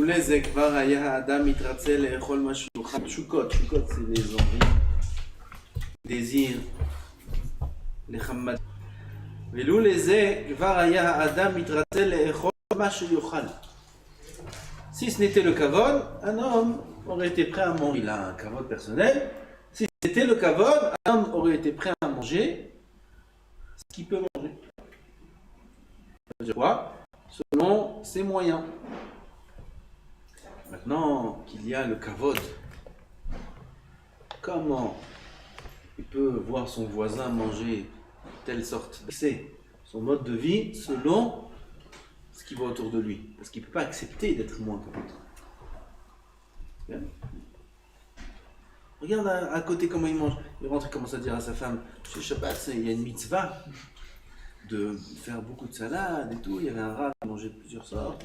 ולולא זה כבר היה האדם מתרצה לאכול מה שאוכל. תשוקות, תשוקות c'est les envies, désirs, לחמד. ולולא זה כבר היה האדם מתרצה לאכול מה שיאכל. Si ce n'était le kavod, un homme aurait été prêt à manger. Il a un kavod personnel. Si c'était le kavod, un homme aurait été prêt à manger ce qu'il peut manger. Quoi? Selon ses moyens. Maintenant qu'il y a le kavod, comment il peut voir son voisin manger telle sorte? C'est son mode de vie selon ce qui va autour de lui. Parce qu'il ne peut pas accepter d'être moins que l'autre. Regarde à côté comment il mange. Il rentre et commence à dire à sa femme, chez Shabbat, il y a une mitzvah de faire beaucoup de salade et tout. Il y avait un rat qui mangeait de plusieurs sortes.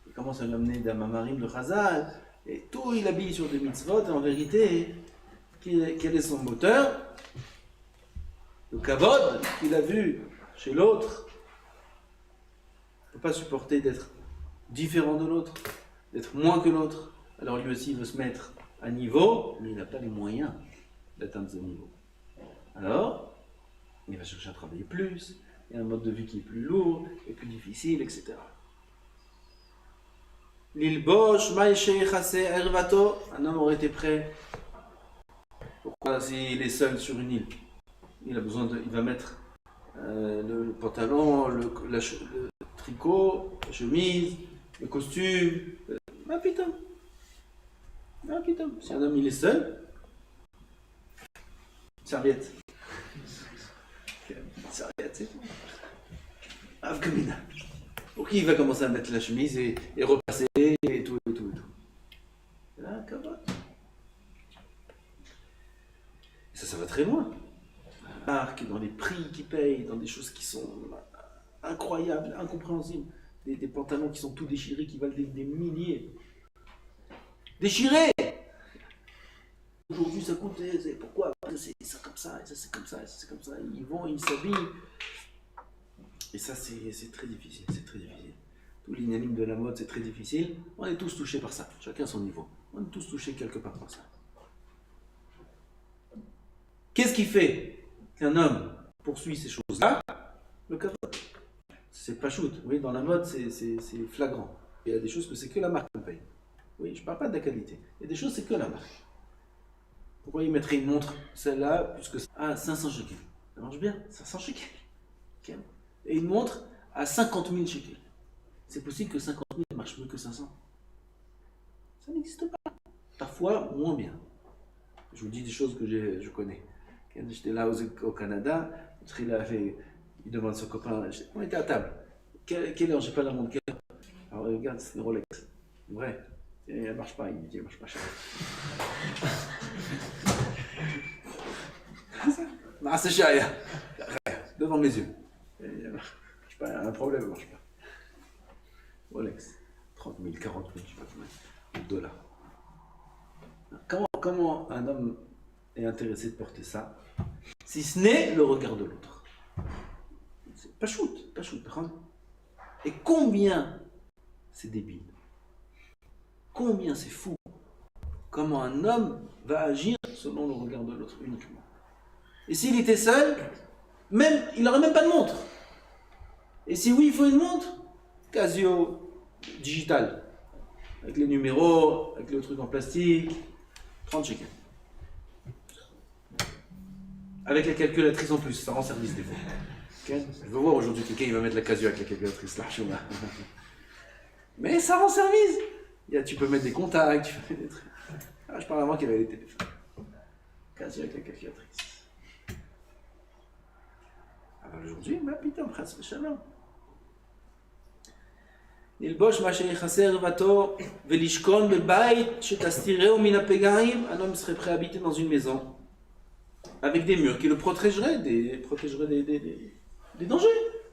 Il commence à lui amener des mamarim de Chazal. Et tout, il habille sur des mitzvot. Et en vérité, quel est son moteur? Le kavod qu'il a vu chez l'autre. Il ne peut pas supporter d'être différent de l'autre, d'être moins que l'autre. Alors lui aussi il veut se mettre à niveau, mais il n'a pas les moyens d'atteindre ce niveau. Alors, il va chercher à travailler plus, il y a un mode de vie qui est plus lourd, et plus difficile, etc. L'ilbosh, maïché, chassé, ervato, un homme aurait été prêt. Pourquoi s'il est seul sur une île? Il a besoin il va mettre le pantalon, le tricot, la chemise, le costume. Ah putain. Ah putain. Si un homme il est seul, serviette. Serviette, c'est tout. Avkamina. Pour qui il va commencer à mettre la chemise et repasser et tout. C'est là, capote. Ça va très loin. Dans les prix qu'ils payent, dans des choses qui sont incroyables, incompréhensibles. Des pantalons qui sont tout déchirés, qui valent des milliers. Déchirés! Aujourd'hui ça coûte, pourquoi? C'est ça comme ça, et ça c'est comme ça, et ça c'est comme ça. Ils vont, ils s'habillent. Et ça c'est très difficile, c'est très difficile. Tout l'inanime de la mode c'est très difficile. On est tous touchés par ça, chacun à son niveau. On est tous touchés quelque part par ça. Qu'est-ce qui fait qu'un homme poursuit ces choses-là? Le kavod. C'est pas shoot. Oui, dans la mode, c'est flagrant. Il y a des choses que c'est que la marque qu'on paye. Oui, je parle pas de la qualité. Il y a des choses, c'est que la marque. Pourquoi il mettrait une montre, celle-là, puisque à 500 shekels? Ça marche bien, 500 shekels. Okay. Et une montre à 50 000 shekels. C'est possible que 50 000 marche mieux que 500? Ça n'existe pas. Parfois, moins bien. Je vous dis des choses que je connais. Quand j'étais là au Canada, il demande à son copain, on était à table. Quelle heure? J'ai pas la montre. Quelle heure? Alors regarde, c'est une Rolex. Vrai. Elle marche pas, il me dit, elle marche pas cher. Non, c'est cher. Devant mes yeux. Elle marche pas, un problème, elle marche pas. Rolex. 30 000, 40 000, je sais pas combien. Dollars. Comment un homme est intéressé de porter ça, si ce n'est le regard de l'autre? C'est pas shoot. Et combien c'est débile, combien c'est fou, comment un homme va agir selon le regard de l'autre uniquement. Et s'il était seul, même, il n'aurait même pas de montre. Et si oui, il faut une montre, Casio digital, avec les numéros, avec le truc en plastique, 30 shekels. Avec la calculatrice en plus, ça rend service des fois. Okay. Je veux voir aujourd'hui quelqu'un qui va mettre la Casio avec la calculatrice là. Mais ça rend service. Tu peux mettre des contacts, tu peux mettre des trucs. Je parle avant qu'il y avait les téléphones. Casio avec la calculatrice. Alors aujourd'hui, putain, presque shalom. ללבוש מה שיכסה ערוותו ולשכון בבית שתסתירהו מן הפגעים. Un homme serait prêt à habiter dans une maison avec des murs qui le protégeraient des dangers.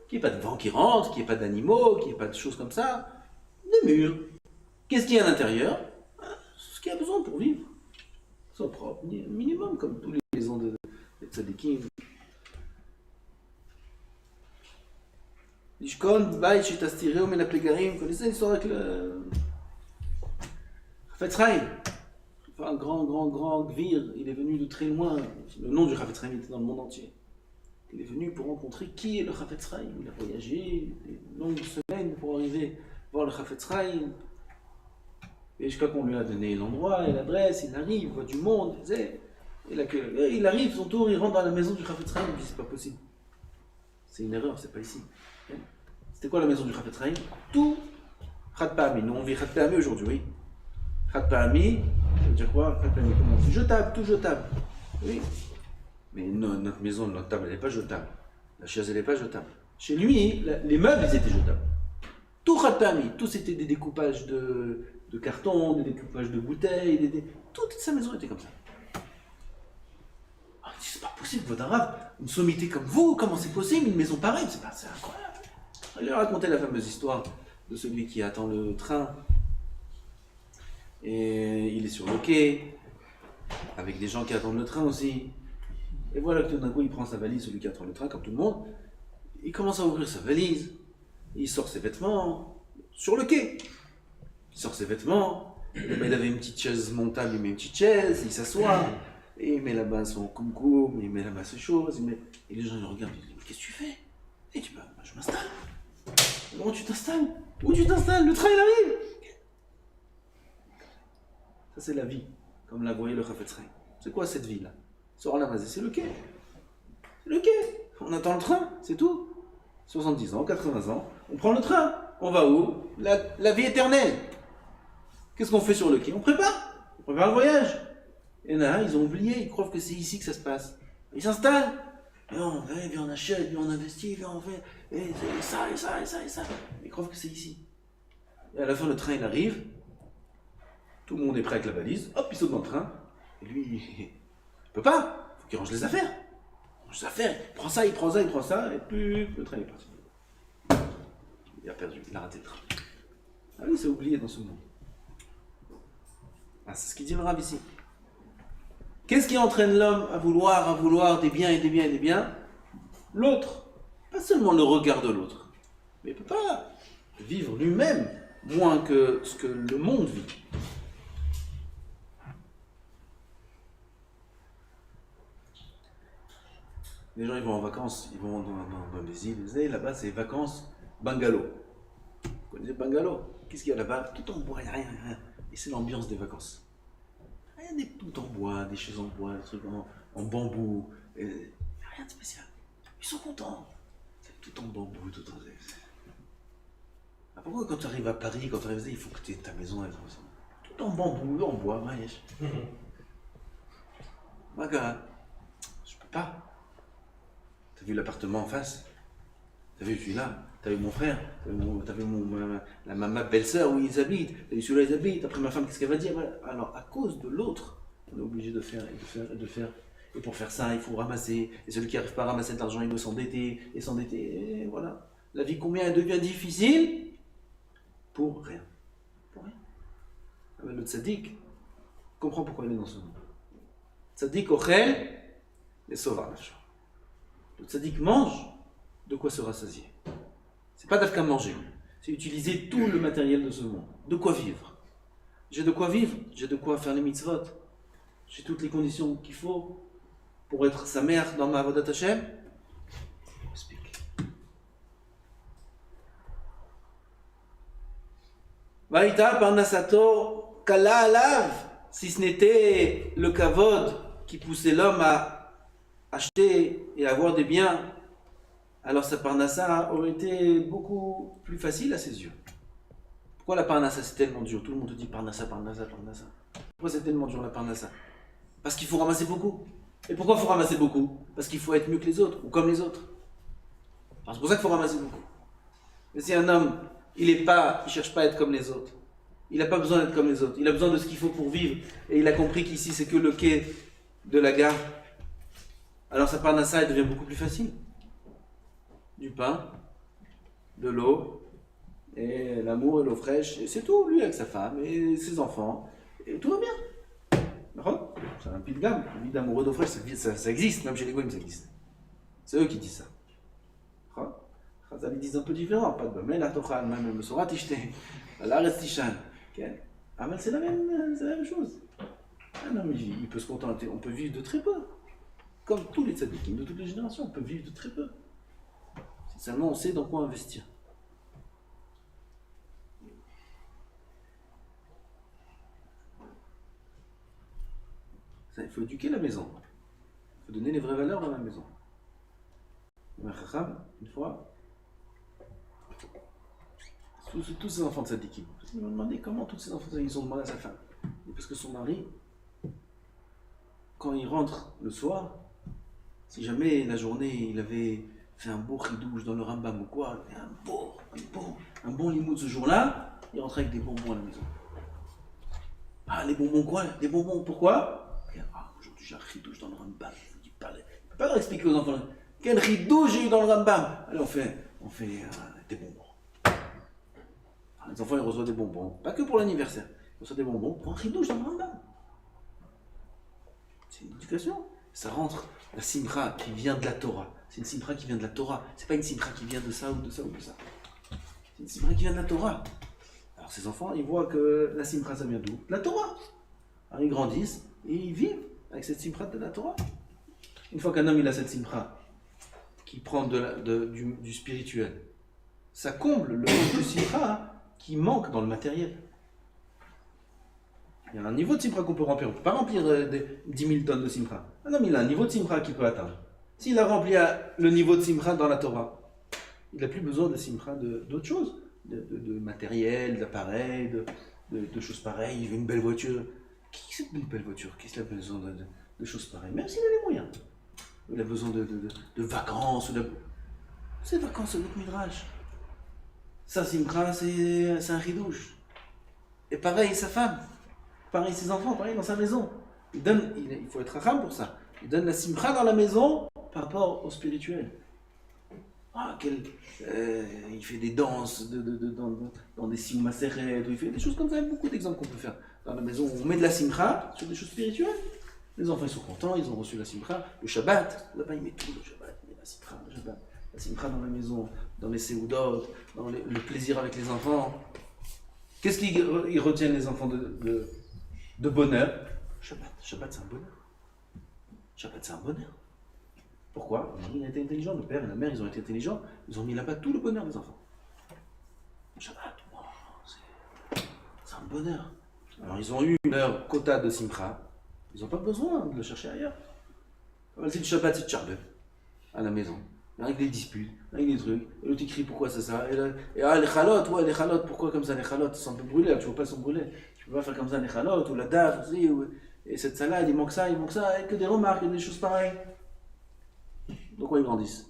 Qu'il n'y ait pas de vent qui rentre, qu'il n'y ait pas d'animaux, qu'il n'y ait pas de choses comme ça. Des murs. Qu'est-ce qu'il y a à l'intérieur? Ce qu'il y a besoin pour vivre. Soit propre, minimum, comme tous les maisons de tzadikim. Lishkon, Baï, Shitastireo, Menaplegarim, vous connaissez l'histoire avec le Chafetz Chaim, un grand gvir, il est venu de très loin. Le nom du Chafetz Chaim était dans le monde entier. Il est venu pour rencontrer qui est le Chafetz Chaim. Il a voyagé des longues semaines pour arriver voir le Chafetz Chaim. Et jusqu'à qu'on lui a donné l'endroit et l'adresse, il arrive, il voit du monde, il arrive, son tour, il rentre dans la maison du Chafetz Chaim, il dit c'est pas possible. C'est une erreur, c'est pas ici. C'était quoi la maison du Chafetz Chaim? Tout Chat Pa'ami. Nous on vit Chat Pa'ami aujourd'hui, oui. Chat Pa'ami, ça veut dire quoi? Chat Pa'ami, comment on dit? Jetable, tout jetable. Oui. Mais notre maison, notre table, elle n'est pas jetable. La chaise, elle n'est pas jetable. Chez lui, les meubles, ils étaient jetables. Tout Chat Pa'ami, tout c'était des découpages de carton, des découpages de bouteilles, toute sa maison était comme ça. On dit, c'est pas possible, votre arabe, une sommité comme vous, comment c'est possible, une maison pareille, c'est incroyable. Il lui a raconté la fameuse histoire de celui qui attend le train. Et il est sur le quai, avec des gens qui attendent le train aussi. Et voilà que tout d'un coup, il prend sa valise, celui qui attend le train, comme tout le monde. Il commence à ouvrir sa valise. Il sort ses vêtements sur le quai. Il sort ses vêtements. Il avait une petite chaise montable, il met une petite chaise, il s'assoit. Et il met là-bas son koum-koum, il met là-bas ses choses. Et les gens le regardent, ils disent, mais qu'est-ce que tu fais? Et tu dis, bah, je m'installe. Comment tu t'installes? Où tu t'installes? Le train il arrive. Ça c'est la vie, comme l'a voyé le Chafetz Chaim. C'est quoi cette vie là? Sors la mazé, c'est le quai. C'est le quai. On attend le train, c'est tout. 70 ans, 80 ans, on prend le train. On va où? La vie éternelle. Qu'est-ce qu'on fait sur le quai? On prépare le voyage. Et là, ils ont oublié, ils croient que c'est ici que ça se passe. Ils s'installent. Et on achète, puis on investit, puis on fait et ça. Ils croient que c'est ici. Et à la fin, le train il arrive. Tout le monde est prêt avec la valise. Hop, il saute dans le train. Et lui, il peut pas. Il faut qu'il range les affaires. Il prend ça, il prend ça, et puis le train est parti. Il a perdu, il a raté le train. Ah oui, c'est oublié dans ce monde. Ah, c'est ce qu'il dit le Rav ici. Qu'est-ce qui entraîne l'homme à vouloir des biens et des biens et des biens? L'autre. Pas seulement le regard de l'autre. Mais il ne peut pas vivre lui-même moins que ce que le monde vit. Les gens ils vont en vacances, ils vont dans les îles. Vous savez, là-bas c'est vacances bungalow. Vous connaissez bungalow? Qu'est-ce qu'il y a là-bas? Tout en bois, il n'y a rien. Et c'est l'ambiance des vacances. Il y a des tout en bois, des chaises en bois, des trucs en bambou. Il n'y a rien de spécial. Ils sont contents. C'est tout en bambou, tout en... Ah, pourquoi quand tu arrives à Paris, quand tu arrives il faut que tu aies ta maison tout en bambou, en bois, maïch. Maga, je peux pas. T'as vu l'appartement en face? T'as vu celui-là? T'as vu mon frère? T'as vu ma belle-sœur où ils habitent? T'as vu celui-là ils habitent? Après ma femme, qu'est-ce qu'elle va dire? Alors, à cause de l'autre, on est obligé de faire. Et pour faire ça, il faut ramasser. Et celui qui n'arrive pas à ramasser de l'argent, il doit s'endetter. Et voilà. La vie, combien elle devient difficile? Pour rien. Le tzaddik comprend pourquoi il est dans ce monde. Tzaddik ochel et sauvage. Le tzaddik mange de quoi se rassasier. C'est pas d'afka manger, c'est utiliser tout le matériel de ce monde. De quoi vivre. J'ai de quoi vivre, j'ai de quoi faire les mitzvot. J'ai toutes les conditions qu'il faut pour être sa mère dans ma avodat Hashem. Explique. Vaïta parnasato kala alav. Si ce n'était le kavod qui poussait l'homme à acheter et avoir des biens, alors sa parnassa aurait été beaucoup plus facile à ses yeux. Pourquoi la parnassa c'est tellement dur? Tout le monde te dit parnassa. Pourquoi c'est tellement dur la parnassa? Parce qu'il faut ramasser beaucoup. Et pourquoi il faut ramasser beaucoup? Parce qu'il faut être mieux que les autres, ou comme les autres. Alors c'est pour ça qu'il faut ramasser beaucoup. Mais si un homme, il ne cherche pas à être comme les autres, il n'a pas besoin d'être comme les autres, il a besoin de ce qu'il faut pour vivre, et il a compris qu'ici c'est que le quai de la gare, alors sa parnassa elle devient beaucoup plus facile. Du pain, de l'eau, et l'amour et l'eau fraîche, et c'est tout, lui avec sa femme et ses enfants, et tout va bien. C'est un pied de gamme, une vie d'amour et d'eau fraîche, ça existe, même chez les goïms ça existe. C'est eux qui disent ça. Ils disent un peu différent, pas de mais la tochal, même le sorat tishte, la reste tishan. Ah, mais c'est la même chose. Ah non, mais il peut se contenter, on peut vivre de très peu. Comme tous les tzadikim de toutes les générations, on peut vivre de très peu. Si seulement on sait dans quoi investir. Ça, il faut éduquer la maison. Il faut donner les vraies valeurs dans la maison. Un chacham, une fois, tous ces enfants de tzadikim, ils m'ont demandé comment tous ces enfants de tzadikim, ils ont demandé à sa femme. Et parce que son mari, quand il rentre le soir, si jamais la journée il avait fait un beau chidouche dans le Rambam ou quoi, un bon limoud ce jour-là, il rentrait avec des bonbons à la maison. Ah, les bonbons quoi? Des bonbons, pourquoi? Ah, aujourd'hui j'ai un chidouche dans le Rambam. Il ne peut pas leur expliquer aux enfants. Quel chidouche j'ai eu dans le Rambam? Allez, on fait des bonbons. Ah, les enfants ils reçoivent des bonbons, pas que pour l'anniversaire. Ils reçoivent des bonbons pour un chidouche dans le Rambam. C'est une éducation. Ça rentre la simcha qui vient de la Torah. C'est une simcha qui vient de la Torah. C'est pas une simcha qui vient de ça ou de ça ou de ça. C'est une simcha qui vient de la Torah. Alors ces enfants, ils voient que la simcha, ça vient d'où? De la Torah. Alors ils grandissent et ils vivent avec cette simcha de la Torah. Une fois qu'un homme il a cette simcha qui prend du spirituel, ça comble le manque de simcha qui manque dans le matériel. Il y a un niveau de simcha qu'on peut remplir. On ne peut pas remplir 10 000 tonnes de simcha. Un homme, il a un niveau de simcha qu'il peut atteindre. S'il a rempli le niveau de simcha dans la Torah, il n'a plus besoin de simcha d'autre chose, de matériel, d'appareils, de choses pareilles. Il veut une belle voiture. Qui c'est une belle voiture? Qu'est-ce qu'il a besoin de choses pareilles? Même s'il a les moyens. Il a besoin de vacances. C'est vacances, c'est notre midrash. Ça, simcha, c'est un ridouche. Et pareil, sa femme. Pareil, ses enfants, pareil, dans sa maison. Il faut être racham pour ça. Il donne la simcha dans la maison par rapport au spirituel. Ah, il fait des danses dans des simaseret, il fait des choses comme ça. Il y a beaucoup d'exemples qu'on peut faire. Dans la maison, on met de la simcha sur des choses spirituelles. Les enfants ils sont contents, ils ont reçu la simcha. Le Shabbat, là-bas il met tout le Shabbat, il met la simcha, le Shabbat. La simcha dans la maison, dans les séoudot, dans le plaisir avec les enfants. Qu'est-ce qu'ils retiennent les enfants de bonheur? Shabbat. Shabbat c'est un bonheur. Shabbat c'est un bonheur. Pourquoi? Le mari a été intelligent, le père et la mère ils ont été intelligents, ils ont mis là-bas tout le bonheur des enfants. Shabbat, wow, c'est un bonheur. Alors ils ont eu leur quota de simcha, ils n'ont pas besoin de le chercher ailleurs. C'est le Shabbat, c'est Tcharbet, à la maison, avec des disputes, avec des trucs, et l'autre écrit pourquoi c'est ça, et les chalotes, ouais les chalotes, pourquoi comme ça les chalotes, ils sont un peu brûlés, tu ne veux pas sont brûlés, tu ne peux pas faire comme ça les chalotes, ou la daf aussi, et cette salade, il manque ça, et que des remarques, et des choses pareilles. Donc quoi ils grandissent?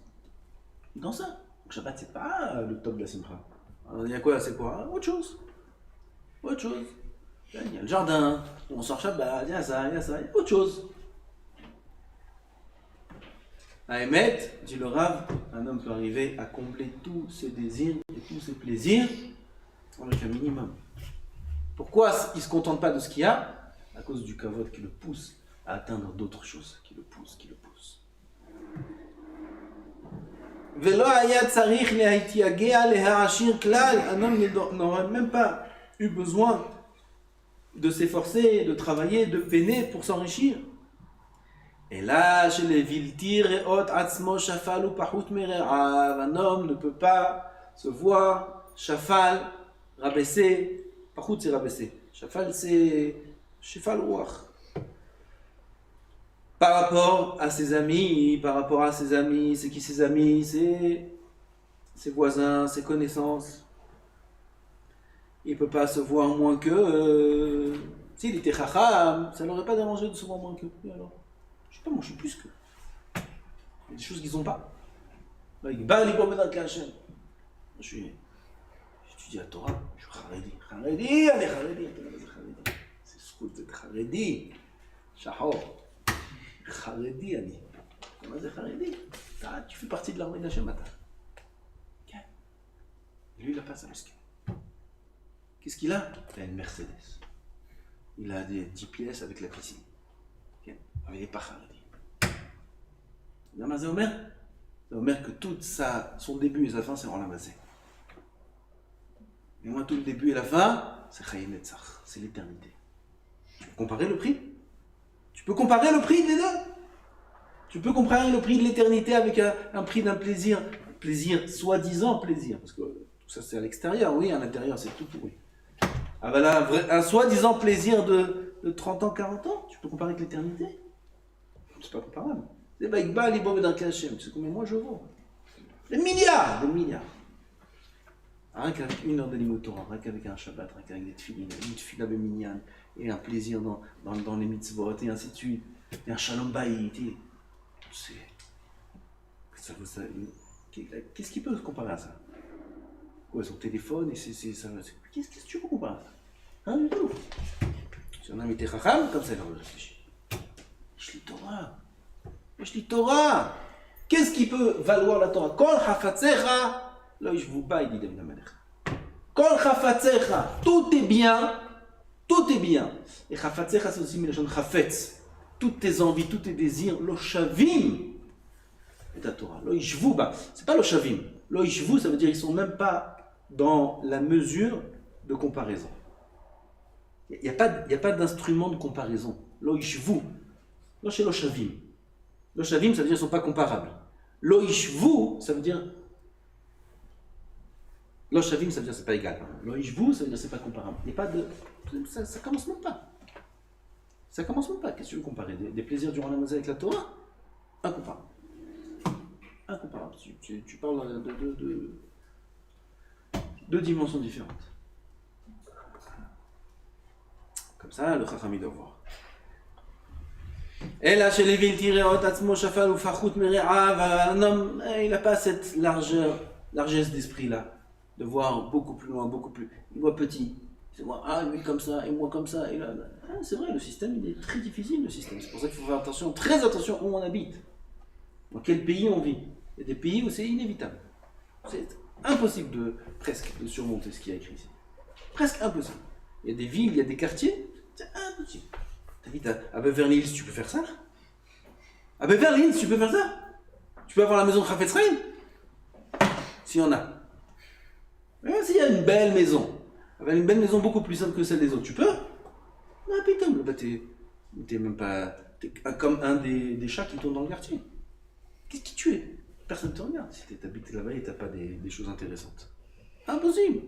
Dans ça. Donc Shabbat c'est pas le top de la simcha. Alors il y a quoi? C'est quoi? Autre chose. Autre chose. Il y a le jardin, on sort Shabbat, il y a ça, il y a autre chose. À Emet, dit le Rav, un homme peut arriver à combler tous ses désirs et tous ses plaisirs avec un minimum. Pourquoi il ne se contente pas de ce qu'il y a? À cause du kavod qui le pousse à atteindre d'autres choses, qui le pousse. Un homme n'aurait même pas eu besoin de s'efforcer, de travailler, de peiner pour s'enrichir. Et là, chez les viltir et hot atzmo shafal ou pahut mere'av, un homme ne peut pas se voir shafal, rabaisser, pahut c'est rabaisser, shafal c'est shafal ruach. Par rapport à ses amis, c'est qui ses amis? C'est ses voisins, ses connaissances. Il ne peut pas se voir moins qu'eux. S'il était chacham, ça n'aurait pas dérangé de se voir moins qu'eux. Et alors? Je ne sais pas, moi je suis plus qu'eux. Il y a des choses qu'ils n'ont pas. Là, il bat les bombes dans le Hachem. J'étudie la Torah, je suis Haredi. Allez, Haredi. C'est ce coup d'être Haredi. Shahor. Haredi, Annie. Comment c'est Haredi? Tu fais partie de l'armée d'Hachem, attends. Lui, il n'a pas ça, musqué. Qu'est-ce qu'il a? Il a une Mercedes. Il a des 10 pièces avec la piscine. Il n'est pas Haredi. C'est Omer que tout son début et sa fin, c'est en l'amassé. Et moi, tout le début et la fin, c'est Chaye Netzach, c'est l'éternité. Tu peux comparer le prix? Tu peux comparer le prix des deux? Tu peux comparer le prix de l'éternité avec un prix d'un plaisir, soi-disant plaisir, parce que tout ça c'est à l'extérieur, oui, à l'intérieur c'est tout pourri. Ah ben là, un soi-disant plaisir de 30 ans, 40 ans, tu peux comparer avec l'éternité? C'est pas comparable. C'est Baïkba, les Bob et Hashem, tu sais combien moi je vaux? Des milliards! Rien qu'avec une heure de limud Torah, rien qu'avec un Shabbat, rien qu'avec des tefilines, une tefila beminyan, et un plaisir dans les mitzvot, et ainsi de suite, et un shalom bayit, qu'est-ce qui peut se comparer à ça? Ouais, son téléphone, et ça. Qu'est-ce que tu peux comparer à ça? Rien du tout. Si on a mis tes chacham, comme ça, il a réfléchi. Je lis Torah. Qu'est-ce qui peut valoir la Torah? Kol chafatzecha. Là, je vous bats, il dit David Amalek. Kol chafatzecha. Tout est bien. Et chafatzecha, c'est aussi milachon chafetz. Toutes tes envies, tous tes désirs, lo shavim. Et ta Torah. Lo ishvu, c'est pas lo shavim. Lo ishvu, ça veut dire qu'ils sont même pas dans la mesure de comparaison. Il n'y a pas d'instrument de comparaison. Lo ishvu. Lo chez lo shavim. Lo shavim, ça veut dire qu'ils ne sont pas comparables. Lo ishvu, ça veut dire. Lo shavim, ça veut dire c'est pas égal. Lo ishvu, ça veut dire c'est pas comparable. Il n'y a pas de. Ça commence même pas. Ça commence même pas. Qu'est-ce que tu veux comparer? Des plaisirs durant la Mazé avec la Torah? Incomparable. Tu parles de deux dimensions différentes. Comme ça, le Chacham doit voir. Et là, chez les villes, un homme, il n'a pas cette largesse d'esprit-là, de voir beaucoup plus loin, beaucoup plus. Il voit petit. Il voit, lui comme ça, et moi comme ça. Et là, c'est vrai, le système, il est très difficile, le système. C'est pour ça qu'il faut faire attention, très attention où on habite. Dans quel pays on vit. Il y a des pays où c'est inévitable. C'est impossible presque de surmonter ce qu'il y a écrit ici. Presque impossible. Il y a des villes, il y a des quartiers, c'est impossible. T'habites à Beverly Hills, tu peux faire ça? À Beverly Hills, tu peux faire ça? Tu peux avoir la maison de Chafetz Chaim? S'il y en a. Même s'il y a une belle maison, avec une belle maison beaucoup plus simple que celle des autres, tu peux? Non, putain, t'es même pas. T'es comme un des chats qui tournent dans le quartier. Qu'est-ce que tu es? Personne ne te regarde si t'habites là-bas et t'as pas des choses intéressantes. Impossible!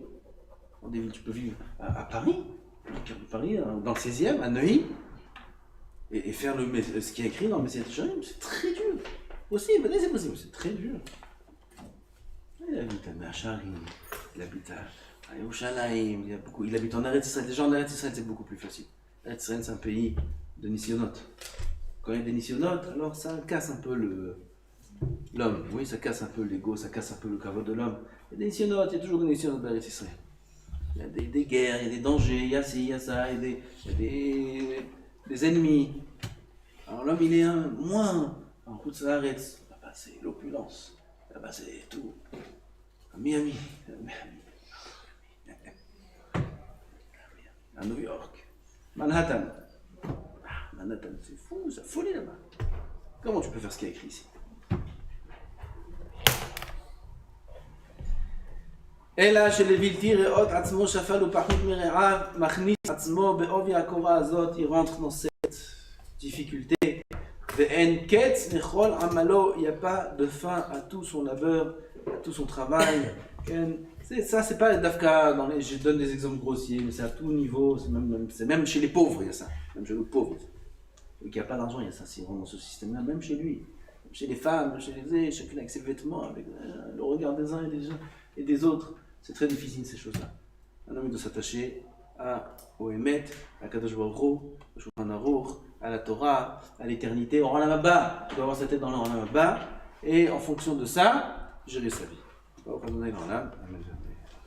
Dans des villes, tu peux vivre à Paris, au cœur de Paris, dans le 16e, à Neuilly, et faire ce qui est écrit dans le Messiah Tisharim, c'est très dur. Possible, mais c'est possible, c'est très dur. Il habite à Me'acharim, il habite à Yerushalayim, il habite en Eretz Israël. Déjà en Eretz Israël, c'est beaucoup plus facile. Eretz Israël, c'est un pays de nisyonotes. Quand il y a des nisyonotes, alors ça casse un peu l'homme. Oui, ça casse un peu l'ego, ça casse un peu le kavod de l'homme. Il y a des nisyonotes, il y a toujours des nisyonotes dans Eretz Israël. Il y a des guerres, il y a des dangers, il y a ci, il y a ça, il y a des ennemis. Alors l'homme, il est moins en route de Haaretz. Là-bas, c'est l'opulence. Là-bas, c'est tout. À Miami. À New York. Manhattan. Manhattan, c'est fou, c'est folie là-bas. Comment tu peux faire ce qu'il y a écrit ici? אלא שלבלתי ראות עצמו שפל ופחות מרעיו, מכניס עצמו בעובי הקורה הזאת, il rentre dans cette difficulté. ואין קץ לכל עמלו, il n'y a pas de fin à tout son labeur, à tout son travail. Ça, c'est pas d'Afka, je donne des exemples grossiers, mais c'est à tout niveau, c'est même chez les pauvres, il y a ça. Même chez les pauvres. Qui n'a pas d'argent, il y a ça, s'il rentre dans ce système-là, même chez lui. Chez les femmes, chacune avec ses vêtements, avec le regard des uns et des autres. C'est très difficile ces choses-là. Un homme doit s'attacher au Emet, à Kadosh Baruch Hu, au Shulchan Aruch, à la Torah, à l'éternité, au Olam Haba. Il doit avoir sa tête dans le Olam Haba et en fonction de ça, gérer sa vie. Amen.